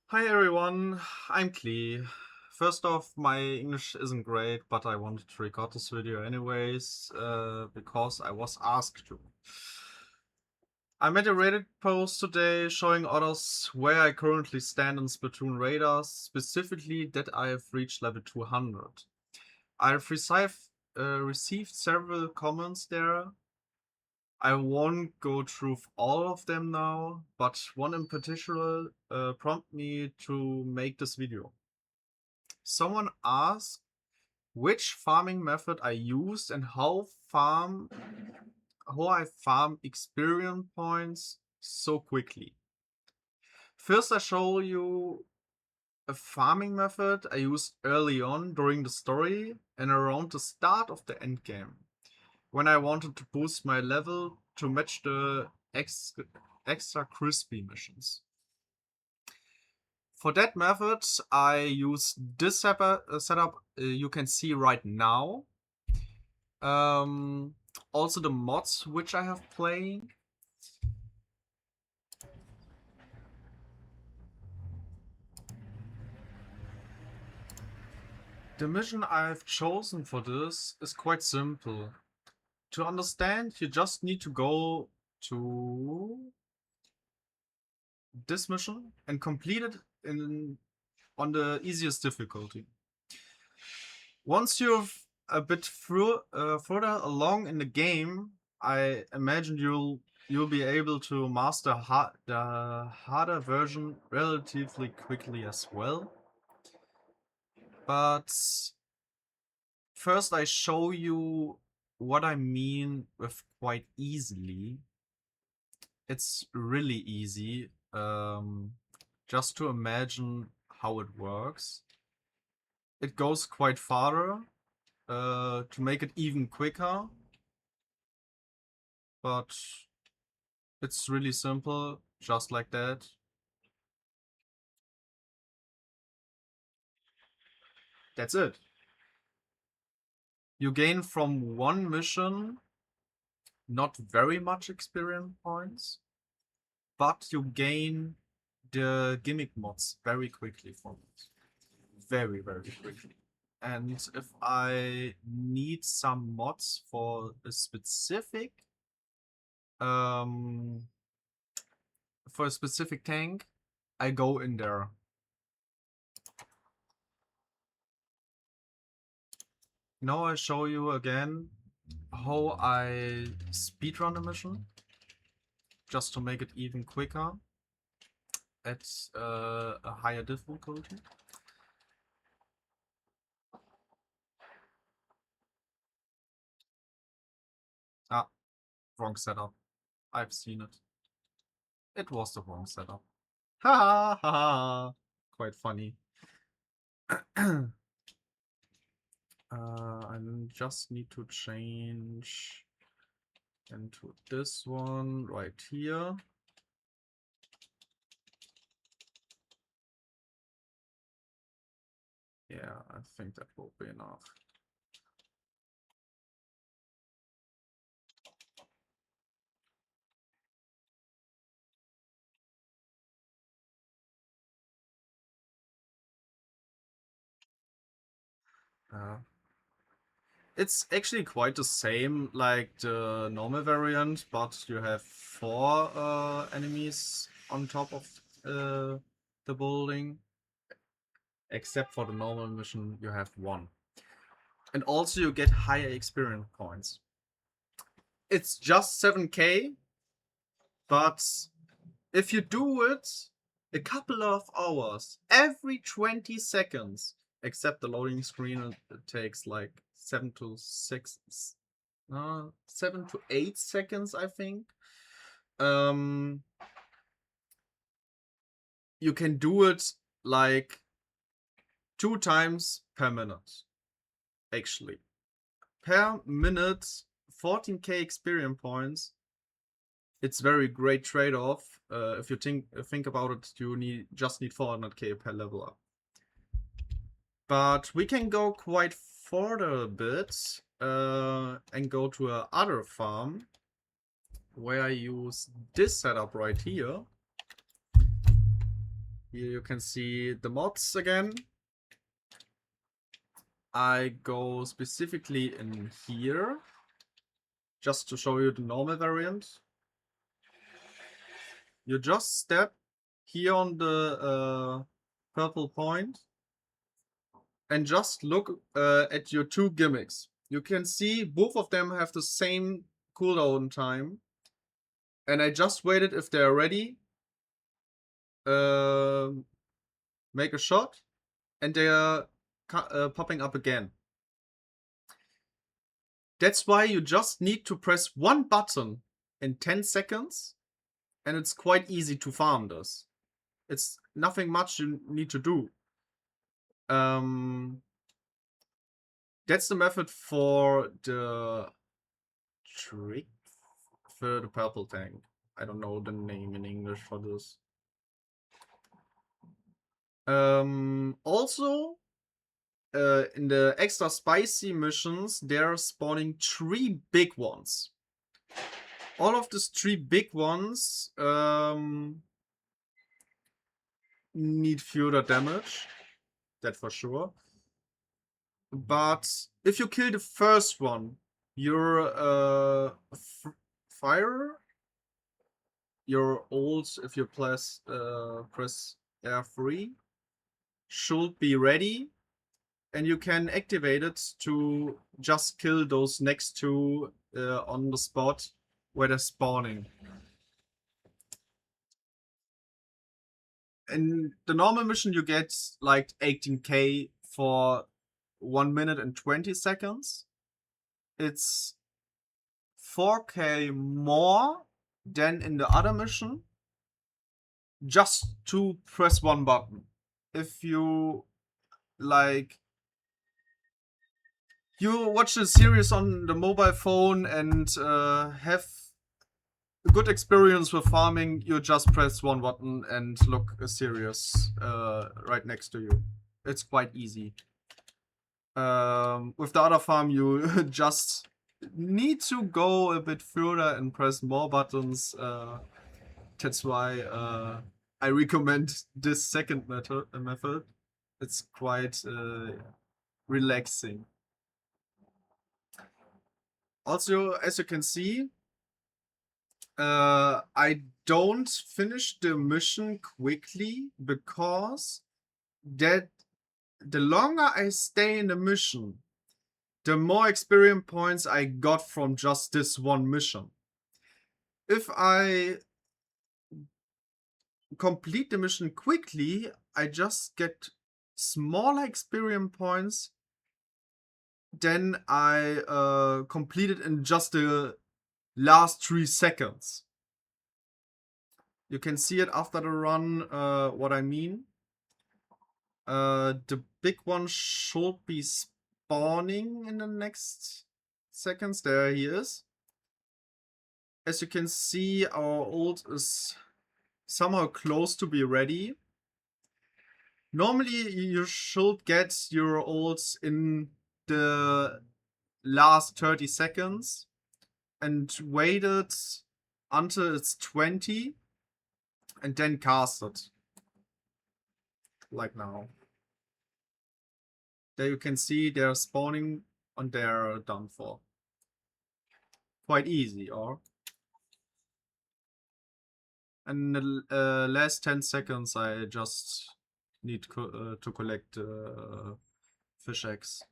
Hi everyone, I'm Klee. First off, my English isn't great, but I wanted to record this video anyways, because I was asked to. I made a Reddit post today showing others where I currently stand in Splatoon Raiders, specifically that I have reached level 200. I've received several comments there. I won't go through all of them now, but one in particular prompted me to make this video. Someone asked which farming method I used and how I farm experience points so quickly. First, I show you a farming method I used early on during the story and around the start of the endgame, when I wanted to boost my level to match the extra crispy missions. For that method, I use this setup you can see right now. Also the mods which I have playing. The mission I've chosen for this is quite simple. To understand, you just need to go to this mission and complete it on the easiest difficulty. Once you're a bit further along in the game, I imagine you'll be able to master the harder version relatively quickly as well. But first, I show you what I mean with quite easily. It's really easy. Just to imagine how it works. It goes quite farther to make it even quicker, but it's really simple, just like that. That's it. You gain from one mission not very much experience points, but you gain the gimmick mods very quickly from it. Very, very quickly. And if I need some mods for a um specific tank, I go in there. Now I show you again how I speedrun a mission, just to make it even quicker at a higher difficulty. Ah, wrong setup. I've seen it. It was the wrong setup. Ha ha ha! Quite funny. I just need to change into this one right here. Yeah, I think that will be enough. It's actually quite the same like the normal variant, but you have 4 enemies on top of the building. Except for the normal mission, you have 1. And also you get higher experience points. It's just 7k, but if you do it a couple of hours, every 20 seconds, except the loading screen, it takes like 7 to 8 seconds, I think. You can do it like 2 times per minute, actually. Per minute, 14k experience points. It's very great trade-off. If you think about it, you just need 400k per level up. But we can go quite further a bit and go to a other farm where I use this setup right here. Here you can see the mods again. I go specifically in here just to show you the normal variant. You just step here on the purple point and just look at your two gimmicks. You can see both of them have the same cooldown time. And I just waited if they're ready. Make a shot. And they're popping up again. That's why you just need to press one button in 10 seconds. And it's quite easy to farm this. It's nothing much you need to do. That's the method for the trick for the purple tank. I don't know the name in English for this. Also, in the extra spicy missions, they're spawning 3 big ones. All of these 3 big ones need further damage. That for sure. But if you kill the first one, your fire, your ult, if you press R3, should be ready, and you can activate it to just kill those next two on the spot where they're spawning. In the normal mission, you get like 18k for 1 minute and 20 seconds. It's 4k more than in the other mission, just to press one button. If you like, you watch a series on the mobile phone and have a good experience with farming, you just press one button and look a series right next to you. It's quite easy. With the other farm, you just need to go a bit further and press more buttons. That's why I recommend this second method. It's quite relaxing. Also, as you can see, I don't finish the mission quickly because that the longer I stay in the mission, the more experience points I got from just this one mission. If I complete the mission quickly, I just get smaller experience points than I completed in just the last 3 seconds. You can see it after the run, what I mean. The big one should be spawning in the next seconds. There he is. As you can see, our ult is somehow close to be ready. Normally, you should get your ults in the last 30 seconds and wait it until it's 20 and then cast it. Like now. There you can see they're spawning and they're done for. Quite easy, or? And the last 10 seconds I just need to collect fish eggs.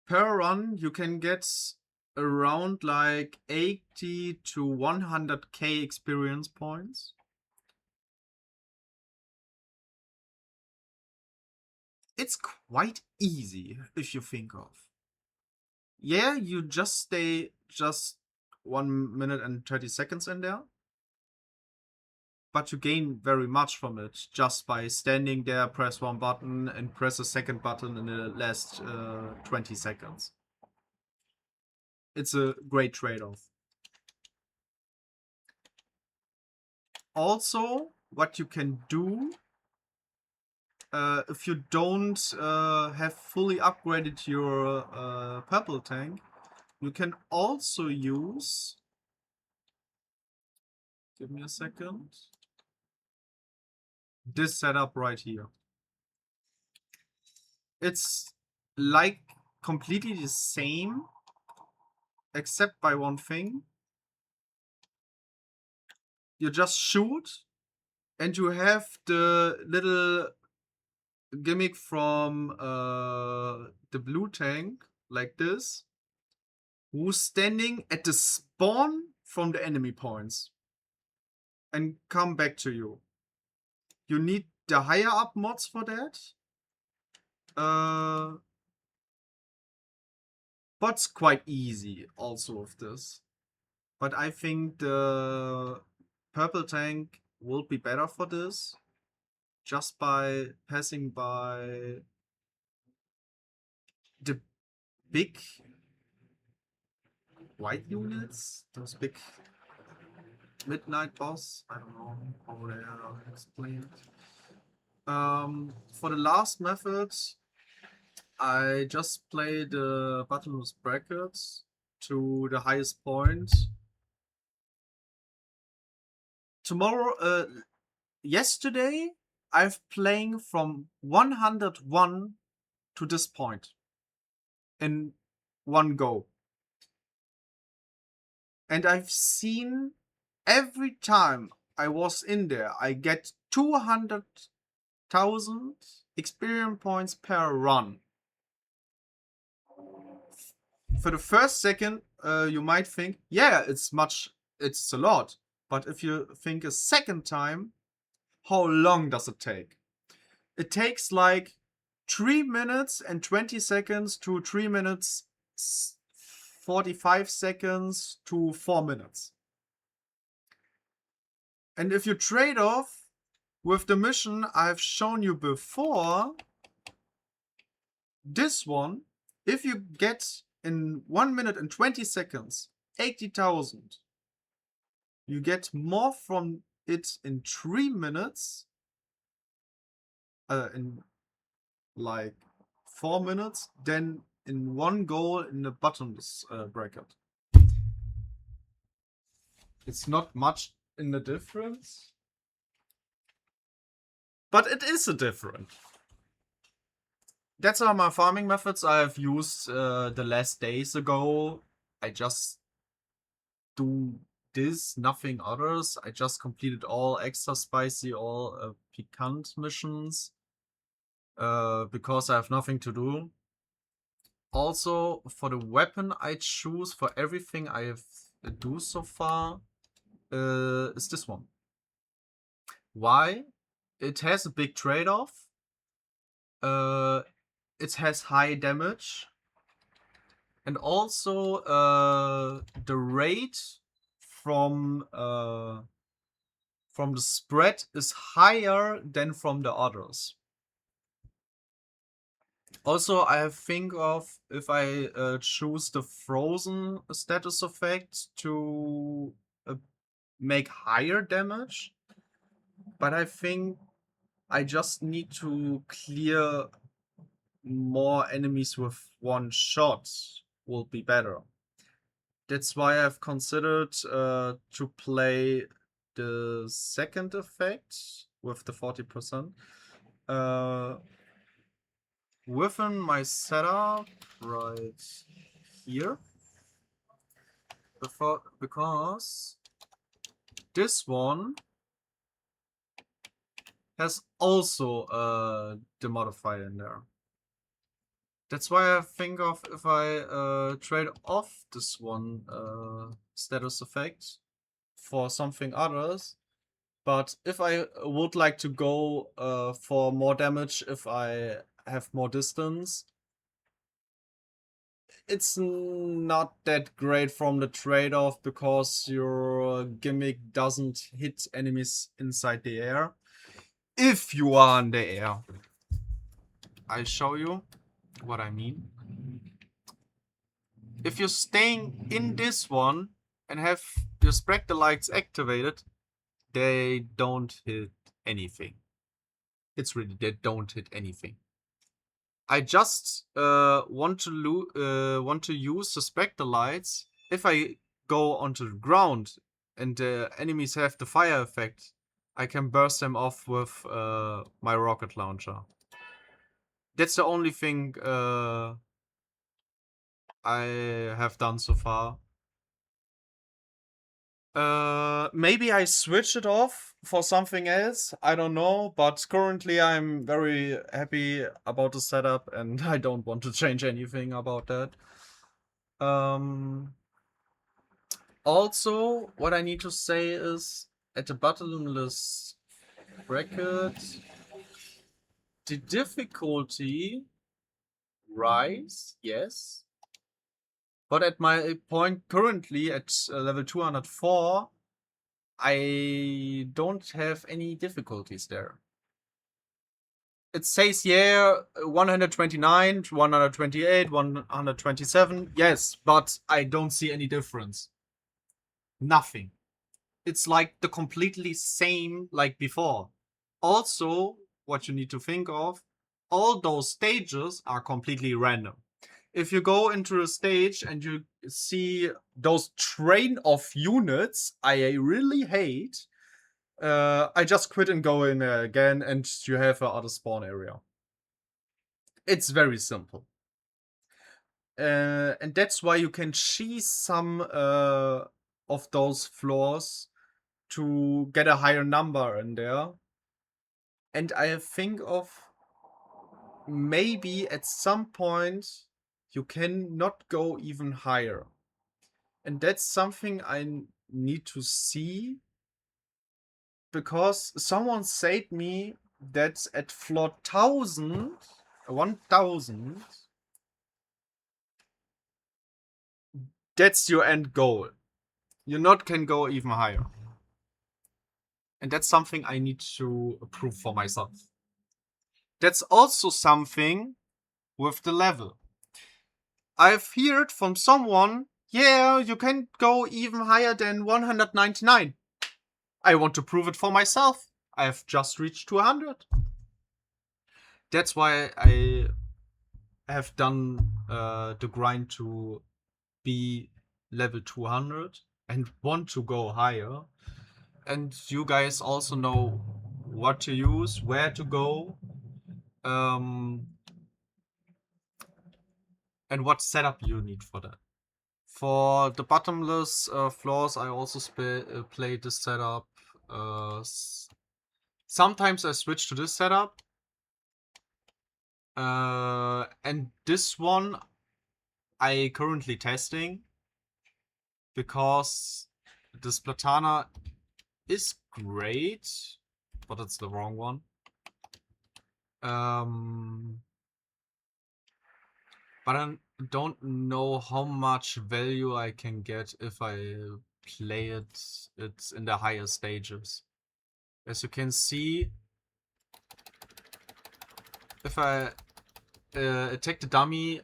Per run you can get around like 80 to 100k experience points. It's quite easy if you think of. Yeah, you just stay just 1 minute and 30 seconds in there. But you gain very much from it just by standing there, press one button and press a second button in the last 20 seconds. It's a great trade-off. Also, what you can do if you don't have fully upgraded your purple tank, you can also use, give me a second, this setup right here. It's like completely the same, except by one thing. You just shoot, and you have the little gimmick from the blue tank, like this, who's standing at the spawn from the enemy points and come back to you. You need the higher up mods for that. But it's quite easy also with this. But I think the purple tank will be better for this. Just by passing by the big white units, those big midnight boss. I don't know how they are explained. For the last method, I just play the bottomless brackets to the highest point. Yesterday, I've playing from 101 to this point in one go. And I've seen every time I was in there, I get 200,000 experience points per run. For the first second, you might think, yeah, it's a lot. But if you think a second time, how long does it take? It takes like 3 minutes and 20 seconds to 3 minutes 45 seconds to 4 minutes. And if you trade off with the mission I've shown you before, this one, if you get in 1 minute and 20 seconds 80,000, you get more from it in 3 minutes, in like 4 minutes, than in one goal in the bottomless bracket. It's not much in the difference, but it is a difference. That's all my farming methods I've used the last days ago. I just do this, nothing others. I just completed all extra spicy, all piquant missions because I have nothing to do. Also, for the weapon I choose for everything I have do so far is this one. Why? It has a big trade-off. It has high damage. And also the rate from the spread is higher than from the others. Also, I think of if I choose the frozen status effect to make higher damage, but I think I just need to clear more enemies with one shot will be better. That's why I've considered to play the second effect with the 40%. Within my setup right here. Because this one has also the modifier in there. That's why I think of if I trade off this one status effect for something others. But if I would like to go for more damage if I have more distance, it's not that great from the trade-off because your gimmick doesn't hit enemies inside the air. If you are in the air. I show you what I mean. If you're staying in this one and have your Spectre lights activated, they don't hit anything. It's really, they don't hit anything. I just want to use the Spectre lights. If I go onto the ground and the enemies have the fire effect, I can burst them off with my rocket launcher. That's the only thing I have done so far. Maybe I switch it off for something else. I don't know, but currently I'm very happy about the setup, and I don't want to change anything about that. Um, Also, what I need to say is at the bottomless bracket, the difficulty rise, yes, but at my point currently at level 204, I don't have any difficulties there. It says, yeah, 129, 128, 127, yes, but I don't see any difference. Nothing. It's like the completely same like before. Also, what you need to think of, all those stages are completely random. If you go into a stage and you see those train of units I really hate, I just quit and go in again, and you have a other spawn area. It's very simple. And that's why you can cheese some of those floors to get a higher number in there. And I think of maybe at some point you can not go even higher. And that's something I need to see, because someone said me that at floor 1000, that's your end goal. You not can go even higher. And that's something I need to approve for myself. That's also something with the level. I've heard from someone, yeah, you can go even higher than 199. I want to prove it for myself. I've just reached 200. That's why I have done the grind to be level 200 and want to go higher. And you guys also know what to use, where to go, um, and what setup you need for that. For the bottomless floors, I also play this setup. Sometimes I switch to this setup. And this one I currently testing because this Platana is great, but it's the wrong one. But I don't know how much value I can get if I play it's in the higher stages. As you can see, if I attack the dummy,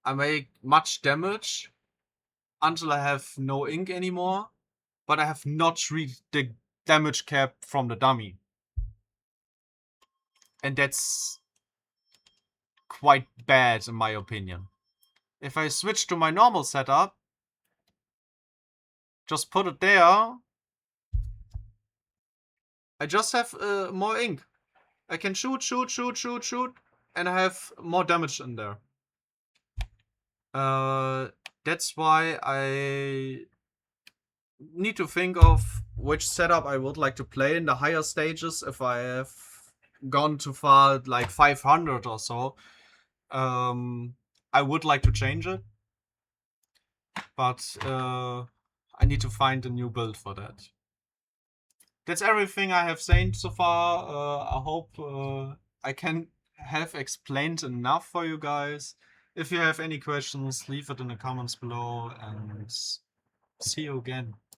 I make much damage until I have no ink anymore, but I have not reached the damage cap from the dummy. And that's quite bad in my opinion. If I switch to my normal setup, just put it there, I just have more ink. I can shoot, and I have more damage in there. That's why I need to think of which setup I would like to play in the higher stages if I have gone too far, like 500 or so. I would like to change it, but I need to find a new build for that. That's everything I have said so far. I hope I can have explained enough for you guys. If you have any questions, leave it in the comments below, and see you again.